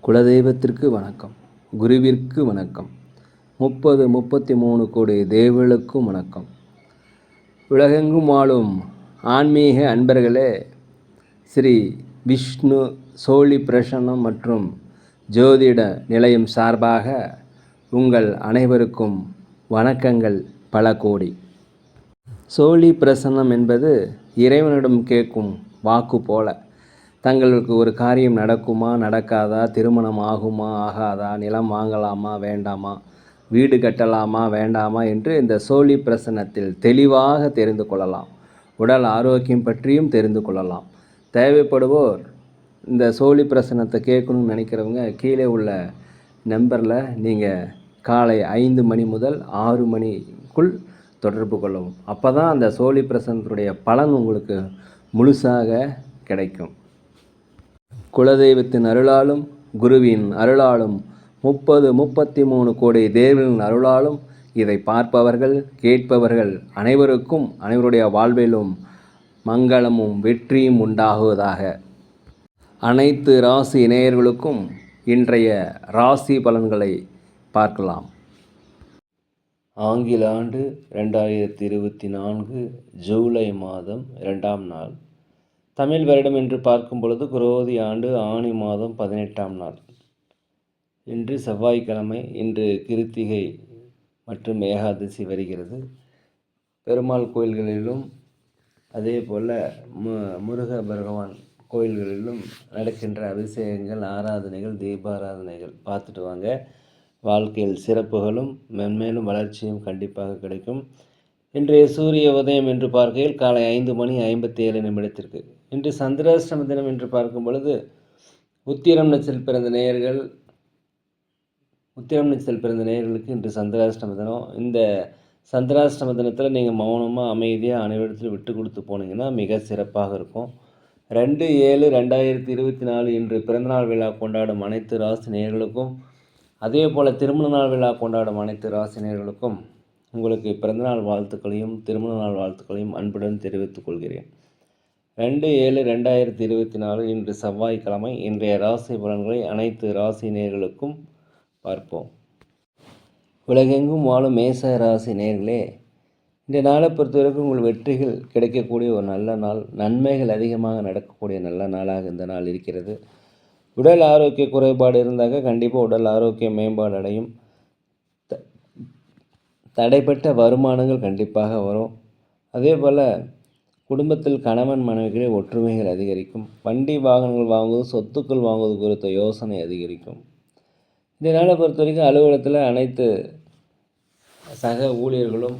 குலதெய்வத்திற்கு வணக்கம், குருவிற்கு வணக்கம், 33 கோடி தேவர்களுக்கும் வணக்கம். உலகெங்கும் வாழும் ஆன்மீக அன்பர்களே, ஸ்ரீ விஷ்ணு சோழி பிரசன்னம் மற்றும் ஜோதிட நிலையம் சார்பாக உங்கள் அனைவருக்கும் வணக்கங்கள் பல கோடி. சோழி பிரசன்னம் என்பது இறைவனிடம் கேட்கும் வாக்கு போல. தங்களுக்கு ஒரு காரியம் நடக்குமா நடக்காதா, திருமணம் ஆகுமா ஆகாதா, நிலம் வாங்கலாமா வேண்டாமா, வீடு கட்டலாமா வேண்டாமா என்று இந்த சோழி பிரசன்னத்தில் தெளிவாக தெரிந்து கொள்ளலாம். உடல் ஆரோக்கியம் பற்றியும் தெரிந்து கொள்ளலாம். தேவைப்படுவோர் இந்த சோழி பிரசன்னத்தை கேட்கணும்னு நினைக்கிறவங்க கீழே உள்ள நம்பரில் நீங்கள் காலை 5 மணி முதல் 6 மணிக்குள் தொடர்பு கொள்ளவும். அப்போ தான் அந்த சோழி பிரசன்னத்துடைய பலன் உங்களுக்கு முழுசாக கிடைக்கும். குலதெய்வத்தின் அருளாலும் குருவின் அருளாலும் 33 கோடி தேவர்களின் அருளாலும் இதை பார்ப்பவர்கள் கேட்பவர்கள் அனைவருக்கும் அனைவருடைய வாழ்விலும் மங்களமும் வெற்றியும் உண்டாகுவதாக. அனைத்து ராசி நேயர்களுக்கும் இன்றைய ராசி பலன்களை பார்க்கலாம். ஆங்கில ஆண்டு 2024 ஜூலை மாதம் 2ஆம் நாள். தமிழ் வருடம் என்று பார்க்கும் பொழுது குரோதி ஆண்டு ஆணி மாதம் 18ஆம் நாள். இன்று செவ்வாய்க்கிழமை. இன்று கிருத்திகை மற்றும் ஏகாதசி வருகிறது. பெருமாள் கோயில்களிலும் அதே போல் முருக பகவான் கோயில்களிலும் நடக்கின்ற அபிஷேகங்கள், ஆராதனைகள், தீபாராதனைகள் பார்த்துட்டு வாங்க. வாழ்க்கையில் சிறப்புகளும் மென்மேலும் வளர்ச்சியும் கண்டிப்பாக கிடைக்கும். இன்றைய சூரிய உதயம் என்று பார்க்கையில் காலை 5 மணி 57 நிமிடத்திற்கு. இன்று சந்திராஷ்டம தினம் என்று பார்க்கும் பொழுது உத்திரம் நட்சத்திரத்தில் பிறந்த நேயர்களுக்கு இன்று சந்திராஷ்டம தினம். இந்த சந்திராஷ்டம தினத்தில் நீங்கள் மௌனமாக அமைதியாக அனைவரிடத்தில் விட்டு கொடுத்து போனீங்கன்னா மிக சிறப்பாக இருக்கும். 2/7/2024 இன்று பிறந்தநாள் விழா கொண்டாடும் அனைத்து ராசி நேயர்களுக்கும், அதே போல் திருமண நாள் விழா கொண்டாடும் அனைத்து ராசி நேயர்களுக்கும் உங்களுக்கு பிறந்தநாள் வாழ்த்துக்களையும் திருமண நாள் வாழ்த்துக்களையும் அன்புடன் தெரிவித்துக் கொள்கிறேன். 2/7/2024 இன்று செவ்வாய்க்கிழமை. இன்றைய ராசி பலன்களை அனைத்து ராசி நேயர்களுக்கும் பார்ப்போம். உலகெங்கும் வாழும் மேச ராசி நேயர்களே, இந்த நாளை பொறுத்தவரைக்கும் உங்கள் வெற்றிகள் கிடைக்கக்கூடிய ஒரு நல்ல நாள், நன்மைகள் அதிகமாக நடக்கக்கூடிய நல்ல நாளாக இந்த நாள் இருக்கிறது. உடல் ஆரோக்கிய குறைபாடு இருந்தாக்க கண்டிப்பாக உடல் ஆரோக்கிய மேம்பாடு அடையும். தடைப்பட்ட வருமானங்கள் கண்டிப்பாக வரும். அதே போல் குடும்பத்தில் கணவன் மனைவிகளே ஒற்றுமைகள் அதிகரிக்கும். வண்டி வாகனங்கள் வாங்குவது, சொத்துக்கள் வாங்குவது குறித்த யோசனை அதிகரிக்கும். இந்த நாளை பொறுத்த வரைக்கும் அலுவலகத்தில் அனைத்து சக ஊழியர்களும்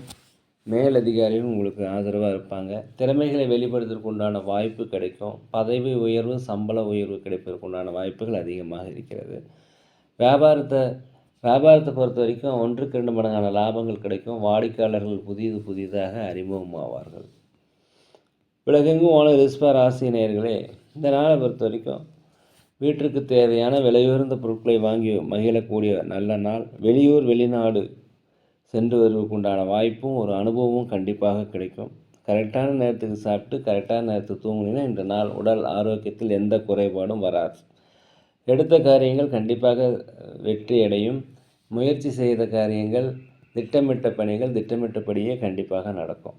மேலதிகாரிகளும் உங்களுக்கு ஆதரவாக இருப்பாங்க. திறமைகளை வெளிப்படுத்துவதற்கு உண்டான வாய்ப்பு கிடைக்கும். பதவி உயர்வு, சம்பள உயர்வு கிடைப்பதற்கு உண்டான வாய்ப்புகள் அதிகமாக இருக்கிறது. வியாபாரத்தை பொறுத்த வரைக்கும் 1க்கு 2 மடங்கான லாபங்கள் கிடைக்கும். வாடிக்கையாளர்கள் புதிதாக அறிமுகமாவார்கள். உலகெங்கும் வாழும் ரிஷப ராசி நேயர்களே, இந்த நாளை பொறுத்த வரைக்கும் வீட்டிற்கு தேவையான விலையுயர்ந்த பொருட்களை வாங்கி மகிழக்கூடிய நல்ல நாள். வெளியூர் வெளிநாடு சென்று வருவதற்கு உண்டான வாய்ப்பும் ஒரு அனுபவமும் கண்டிப்பாக கிடைக்கும். கரெக்டான நேரத்துக்கு சாப்பிட்டு கரெக்டான நேரத்துக்கு தூங்கினீங்கன்னா இந்த நாள் உடல் ஆரோக்கியத்தில் எந்த குறைபாடும் வராது. எடுத்த காரியங்கள் கண்டிப்பாக வெற்றி அடையும். முயற்சி செய்த காரியங்கள், திட்டமிட்ட பணிகள் திட்டமிட்டபடியே கண்டிப்பாக நடக்கும்.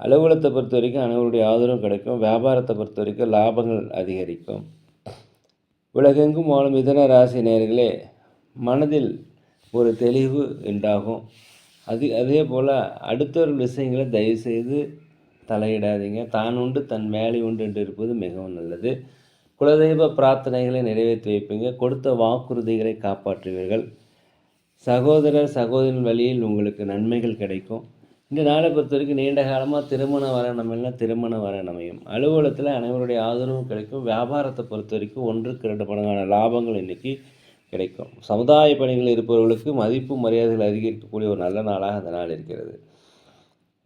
அலுவலகத்தை பொறுத்த வரைக்கும் அனைவருடைய ஆதரவும் கிடைக்கும். வியாபாரத்தை பொறுத்த வரைக்கும் லாபங்கள் அதிகரிக்கும். உலகெங்கும் வாழும் மிதுன ராசி நேயர்களே, மனதில் ஒரு தெளிவு உண்டாகும். அதே போல் அடுத்தவர்கள் விஷயங்களை தயவுசெய்து தலையிடாதீங்க. தான் உண்டு தன் வேலை உண்டு என்று இருப்பது மிகவும் நல்லது. குலதெய்வ பிரார்த்தனைகளை நிறைவேற்றி வைப்பீங்க. கொடுத்த வாக்குறுதிகளை காப்பாற்றுவீர்கள். சகோதரின் வழியில் உங்களுக்கு நன்மைகள் கிடைக்கும். இந்த நாளை பொறுத்த வரைக்கும் நீண்ட காலமாக திருமண வரணும் இல்லை திருமண வரணையும். அலுவலகத்தில் அனைவருடைய ஆதரவும் கிடைக்கும். வியாபாரத்தை பொறுத்த வரைக்கும் 1க்கு 2 மடங்கான லாபங்கள் இன்றைக்கி கிடைக்கும். சமுதாய பணிகள் இருப்பவர்களுக்கு மதிப்பு மரியாதைகள் அதிகரிக்கக்கூடிய ஒரு நல்ல நாளாக இந்த நாள் இருக்கிறது.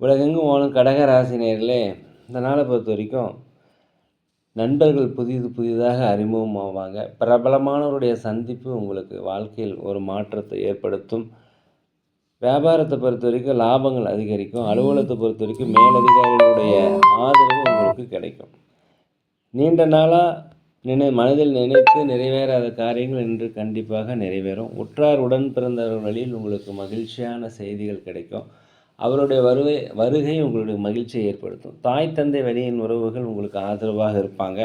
உலகெங்கும் வாழும் கடக ராசி நேயர்களே, இந்த நாளை பொறுத்த வரைக்கும் நண்பர்கள் புதிதாக அறிமுகமாவாங்க. பிரபலமானவருடைய சந்திப்பு உங்களுக்கு வாழ்க்கையில் ஒரு மாற்றத்தை ஏற்படுத்தும். வியாபாரத்தை பொறுத்த வரைக்கும் லாபங்கள் அதிகரிக்கும். அலுவலகத்தை பொறுத்த வரைக்கும் மேலதிகாரிகளுடைய ஆதரவு உங்களுக்கு கிடைக்கும். நீண்ட நாளாக மனதில் நினைத்து நிறைவேறாத காரியங்கள் இன்று கண்டிப்பாக நிறைவேறும். உற்றார் உடன் பிறந்தவர்கள் வழியில் உங்களுக்கு மகிழ்ச்சியான செய்திகள் கிடைக்கும். அவருடைய வருகை உங்களுடைய மகிழ்ச்சியை ஏற்படுத்தும். தாய் தந்தை வழியின் உறவுகள் உங்களுக்கு ஆதரவாக இருப்பாங்க.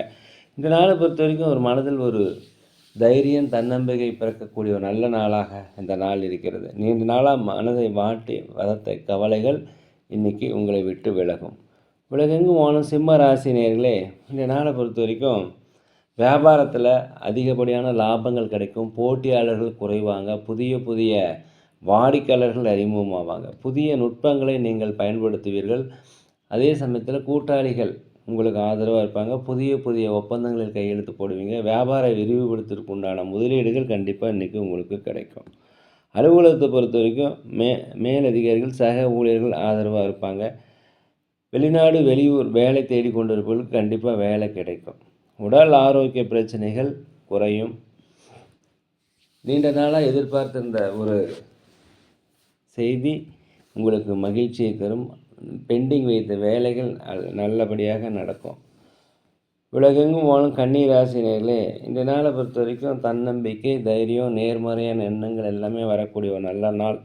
இந்த நாளை பொறுத்த வரைக்கும் ஒரு மனதில் ஒரு தைரியம், தன்னம்பிக்கை பிறக்கக்கூடிய ஒரு நல்ல நாளாக இந்த நாள் இருக்கிறது. நீண்ட நாளாக மனதை வாட்டி வளர்த்த கவலைகள் இன்றைக்கி உங்களை விட்டு விலகும். உலகெங்கும் வாழும் சிம்ம ராசி நேயர்களே, இந்த நாளை பொறுத்த வரைக்கும் வியாபாரத்தில் அதிகப்படியான லாபங்கள் கிடைக்கும். போட்டியாளர்கள் குறைவாங்க. புதிய வாடிக்கையாளர்கள் அறிமுகமாவாங்க. புதிய நுட்பங்களை நீங்கள் பயன்படுத்துவீர்கள். அதே சமயத்தில் கூட்டாளிகள் உங்களுக்கு ஆதரவாக இருப்பாங்க. புதிய ஒப்பந்தங்களில் கையெழுத்து போடுவீங்க. வியாபார விரிவுபடுத்துவதற்கு உண்டான முதலீடுகள் கண்டிப்பாக இன்றைக்கி உங்களுக்கு கிடைக்கும். அலுவலகத்தை பொறுத்த வரைக்கும் மேலதிகாரிகள் சக ஊழியர்கள் ஆதரவாக இருப்பாங்க. வெளிநாடு வெளியூர் வேலை தேடி கொண்டிருப்பவர்களுக்கு கண்டிப்பாக வேலை கிடைக்கும். உடல் ஆரோக்கிய பிரச்சனைகள் குறையும். நீண்ட நாளாக எதிர்பார்த்திருந்த ஒரு செய்தி உங்களுக்கு மகிழ்ச்சியை தரும். பெண்டிங் வைத்த வேலைகள் நல்லபடியாக நடக்கும். உலகெங்கும் வாழும் கன்னி ராசினியர்களே, இந்த நாளை பொறுத்த வரைக்கும் தன்னம்பிக்கை, தைரியம், நேர்மறையான எண்ணங்கள் எல்லாமே வரக்கூடிய ஒரு நல்ல நாள்.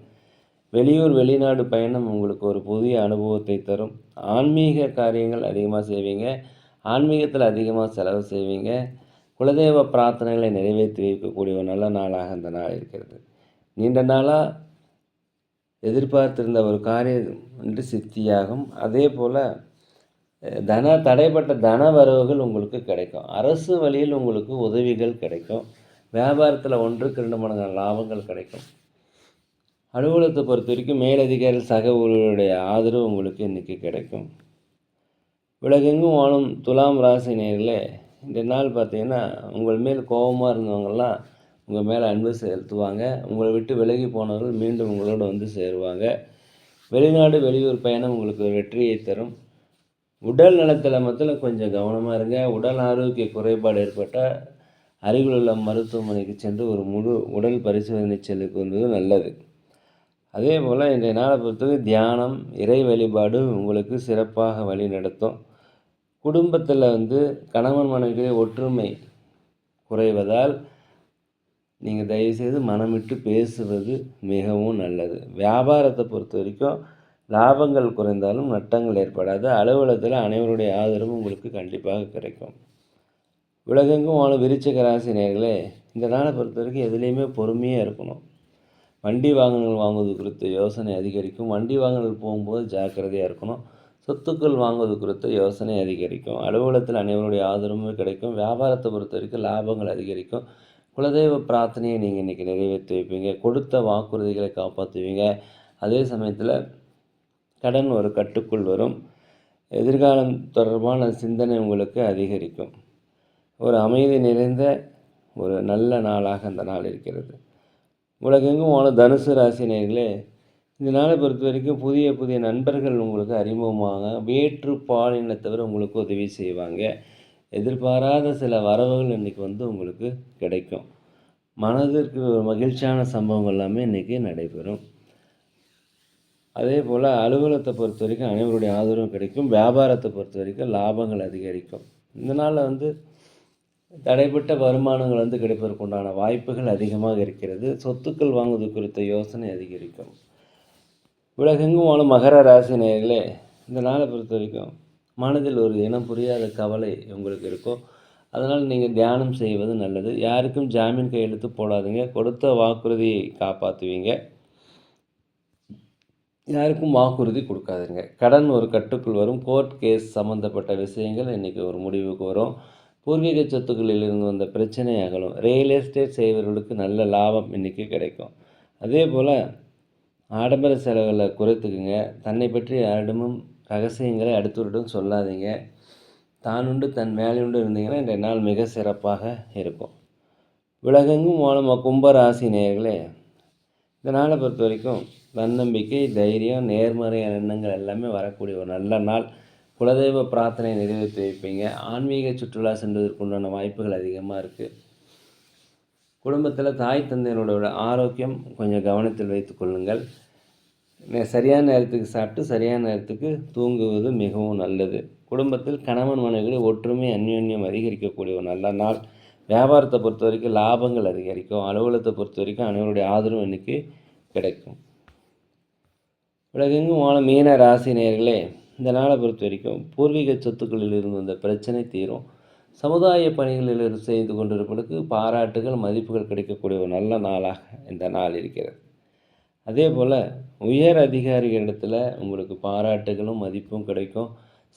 வெளியூர் வெளிநாடு பயணம் உங்களுக்கு ஒரு புதிய அனுபவத்தை தரும். ஆன்மீக காரியங்கள் அதிகமாக செய்வீங்க. ஆன்மீகத்தில் அதிகமாக செலவு செய்வீங்க. குலதெய்வ பிரார்த்தனைகளை நிறைவேற்றி வைக்கக்கூடிய ஒரு நல்ல நாளாக இந்த நாள் இருக்கிறது. நீண்ட நாளாக எதிர்பார்த்திருந்த ஒரு காரியம் என்று சித்தியாகும். அதே போல் தடைப்பட்ட தன வரவுகள் உங்களுக்கு கிடைக்கும். அரசு வழியில் உங்களுக்கு உதவிகள் கிடைக்கும். வியாபாரத்தில் 1க்கு 2 மடங்கு லாபங்கள் கிடைக்கும். அலுவலகத்தை பொறுத்த வரைக்கும் மேலதிகாரிகள் சக ஊழியருடைய ஆதரவு உங்களுக்கு இன்றைக்கி கிடைக்கும். உலகெங்கும் வாழும் துலாம் ராசி நேயர்களே, இந்த நாள் பார்த்திங்கன்னா உங்கள் மேல் கோபமாக இருந்தவங்கெல்லாம் உங்கள் மேலே அன்பு செலுத்துவாங்க. உங்களை விட்டு விலகி போனவர்கள் மீண்டும் உங்களோடு வந்து சேருவாங்க. வெளிநாடு வெளியூர் பயணம் உங்களுக்கு வெற்றியை தரும். உடல் நலத்தில் மட்டும் கொஞ்சம் கவனமாக இருங்க. உடல் ஆரோக்கிய குறைபாடு ஏற்பட்டால் அருகில் உள்ள மருத்துவமனைக்கு சென்று ஒரு முழு உடல் பரிசோதனை செல்லுவது நல்லது. அதே போல் இன்றைய நாளை பொறுத்தவரை தியானம், இறை வழிபாடு உங்களுக்கு சிறப்பாக வழி நடத்தும். குடும்பத்தில் கணவன் மனைவிகளே ஒற்றுமை குறைவதால் நீங்கள் தயவுசெய்து மனமிட்டு பேசுவது மிகவும் நல்லது. வியாபாரத்தை பொறுத்த வரைக்கும் லாபங்கள் குறைந்தாலும் நட்டங்கள் ஏற்படாது. அலுவலகத்தில் அனைவருடைய ஆதரவும் உங்களுக்கு கண்டிப்பாக கிடைக்கும். உலகெங்கும் வாழும் விருச்சிக ராசி நேயர்களே, இந்த நாளை பொறுத்த வரைக்கும் எதுலேயுமே பொறுமையாக இருக்கணும். வண்டி வாகனங்கள் வாங்குவது குறித்த யோசனை அதிகரிக்கும். வண்டி வாகனங்கள் போகும்போது ஜாக்கிரதையாக இருக்கணும். சொத்துக்கள் வாங்குவது குறித்த யோசனை அதிகரிக்கும். அலுவலகத்தில் அனைவருடைய ஆதரவும் கிடைக்கும். வியாபாரத்தை பொறுத்த வரைக்கும் லாபங்கள் அதிகரிக்கும். குலதெய்வ பிரார்த்தனையை நீங்கள் இன்றைக்கி நிறைவேற்றி வைப்பீங்க. கொடுத்த வாக்குறுதிகளை காப்பாற்றுவீங்க. அதே சமயத்தில் கடன் ஒரு கட்டுக்குள் வரும். எதிர்காலம் தொடர்பான சிந்தனை உங்களுக்கு அதிகரிக்கும். ஒரு அமைதி நிறைந்த ஒரு நல்ல நாளாக அந்த நாள் இருக்கிறது. உலகெங்கும் வாழும் தனுசு ராசி நேயர்களே, இந்த நாளை பொறுத்த வரைக்கும் புதிய நண்பர்கள் உங்களுக்கு அறிமுகமாக வேற்று பாலினத்தவர் உங்களுக்கு உதவி செய்வாங்க. எதிர்பாராத சில வரவுகள் இன்றைக்கி உங்களுக்கு கிடைக்கும். மனதிற்கு ஒரு மகிழ்ச்சியான சம்பவங்கள் எல்லாமே இன்றைக்கி நடைபெறும். அதே போல் அலுவலகத்தை பொறுத்த வரைக்கும் அனைவருடைய ஆதரவும் கிடைக்கும். வியாபாரத்தை பொறுத்த வரைக்கும் லாபங்கள் அதிகரிக்கும். இந்த நாளில் தடைப்பட்ட வருமானங்கள் கிடைப்பதற்கு உண்டான வாய்ப்புகள் அதிகமாக இருக்கிறது. சொத்துக்கள் வாங்குவது குறித்த யோசனை அதிகரிக்கும். உலகெங்கும் வாழும் மகர ராசி நேயர்களே, இந்த நாளை பொறுத்த வரைக்கும் மனதில் ஒரு இனம் புரியாத கவலை உங்களுக்கு இருக்கும். அதனால் நீங்கள் தியானம் செய்வது நல்லது. யாருக்கும் ஜாமீன் கையெழுத்து போடாதீங்க. கொடுத்த வாக்குறுதியை காப்பாற்றுவீங்க. யாருக்கும் வாக்குறுதி கொடுக்காதீங்க. கடன் ஒரு கட்டுக்குள் வரும். கோர்ட் கேஸ் சம்மந்தப்பட்ட விஷயங்கள் இன்றைக்கி ஒரு முடிவுக்கு வரும். பூர்வீக சொத்துக்களில் இருந்து வந்த பிரச்சனை அகலும். ரியல் எஸ்டேட் செய்வர்களுக்கு நல்ல லாபம் இன்றைக்கி கிடைக்கும். அதே போல் ஆடம்பர செலவுகளை குறைத்துக்குங்க. தன்னை பற்றி யாரிடமும் ரகசியங்களை அடுத்தவரிடம் சொல்லாதீங்க. தான் உண்டு தன் வேலையுண்டு இருந்தீங்கன்னா இன்றைய நாள் மிக சிறப்பாக இருக்கும். உலகெங்கும் வாழும் கும்பராசி நேயர்களே, இந்த நாளை பொறுத்த வரைக்கும் தன்னம்பிக்கை, தைரியம், நேர்மறையான எண்ணங்கள் எல்லாமே வரக்கூடிய ஒரு நல்ல நாள். குலதெய்வ பிரார்த்தனை நிறைவேற்றி வைப்பீங்க. ஆன்மீக சுற்றுலா சென்றதற்கு உண்டான வாய்ப்புகள் அதிகமாக இருக்குது. குடும்பத்தில் தாய் தந்தையரோட ஆரோக்கியம் கொஞ்சம் கவனத்தில் வைத்து கொள்ளுங்கள். சரியான நேரத்துக்கு சாப்பிட்டு சரியான நேரத்துக்கு தூங்குவது மிகவும் நல்லது. குடும்பத்தில் கணவன் மனைவிகளில் ஒற்றுமை அந்யோன்யம் அதிகரிக்கக்கூடிய ஒரு நல்ல நாள். வியாபாரத்தை பொறுத்த வரைக்கும் லாபங்கள் அதிகரிக்கும். அலுவலகத்தை பொறுத்த வரைக்கும் அனைவருடைய ஆதரவு இன்னைக்கு கிடைக்கும். உலகெங்கும் வாழும் மீன ராசி நேயர்களே, இந்த நாளை பொறுத்த வரைக்கும் பூர்வீக சொத்துக்களில் இருந்து வந்த பிரச்சனை தீரும். சமுதாய பணிகளில் செய்து கொண்டிருப்பவர்களுக்கு பாராட்டுகள் மதிப்புகள் கிடைக்கக்கூடிய ஒரு நல்ல நாளாக இந்த நாள் இருக்கிறது. அதே போல் உயர் அதிகாரிகளிடத்தில் உங்களுக்கு பாராட்டுகளும் மதிப்பும் கிடைக்கும்.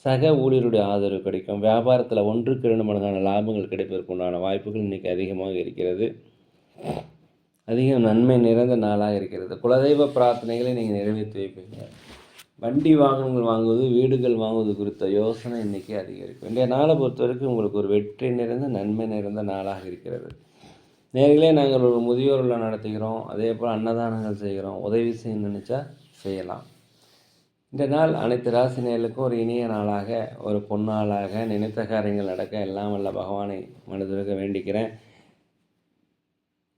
சக ஊழியருடைய ஆதரவு கிடைக்கும். வியாபாரத்தில் 1க்கு 2 மடங்கான லாபங்கள் கிடைப்பதற்கு உண்டான வாய்ப்புகள் இன்றைக்கி அதிகமாக இருக்கிறது. அதிகம் நன்மை நிறைந்த நாளாக இருக்கிறது. குலதெய்வ பிரார்த்தனைகளை நீங்கள் நிறைவேற்றி வைப்பீங்க. வண்டி வாகனங்கள் வாங்குவது, வீடுகள் வாங்குவது குறித்த யோசனை இன்றைக்கி அதிகரிக்கும். இன்றைய நாளை பொறுத்த வரைக்கும் உங்களுக்கு ஒரு வெற்றி நிறைந்த நன்மை நிறைந்த நாளாக இருக்கிறது. நேர்களே, நாங்கள் ஒரு முதியோர்களை நடத்துகிறோம். அதே போல் அன்னதானங்கள் செய்கிறோம். உதவி செய்ய நினச்சா செய்யலாம். இந்த நாள் அனைத்து ராசி நேயர்களுக்கும் ஒரு இனிய நாளாக, ஒரு பொன்னாளாக, நினைத்த காரியங்கள் நடக்க எல்லாம் வல்ல பகவானை மனதிற்க வேண்டிக்கிறேன்.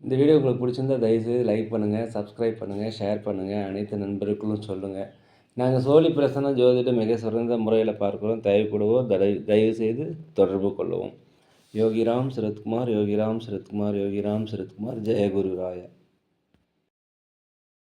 இந்த வீடியோ உங்களுக்கு பிடிச்சிருந்தால் தயவுசெய்து லைக் பண்ணுங்கள், சப்ஸ்கிரைப் பண்ணுங்கள், ஷேர் பண்ணுங்கள், அனைத்து நண்பர்களும் சொல்லுங்கள். நாங்கள் சோழி பிரசன்ன ஜோதிடம் மிக சிறந்த முறையில் பார்க்குறோம். தேவைப்படுவோர் தயவுசெய்து தொடர்பு கொள்ளவும். யோகிராம் சரத்குமார், யோகிராம் சரத்குமார், யோகிராம் சரத்குமார். ஜெய குரு ராயா.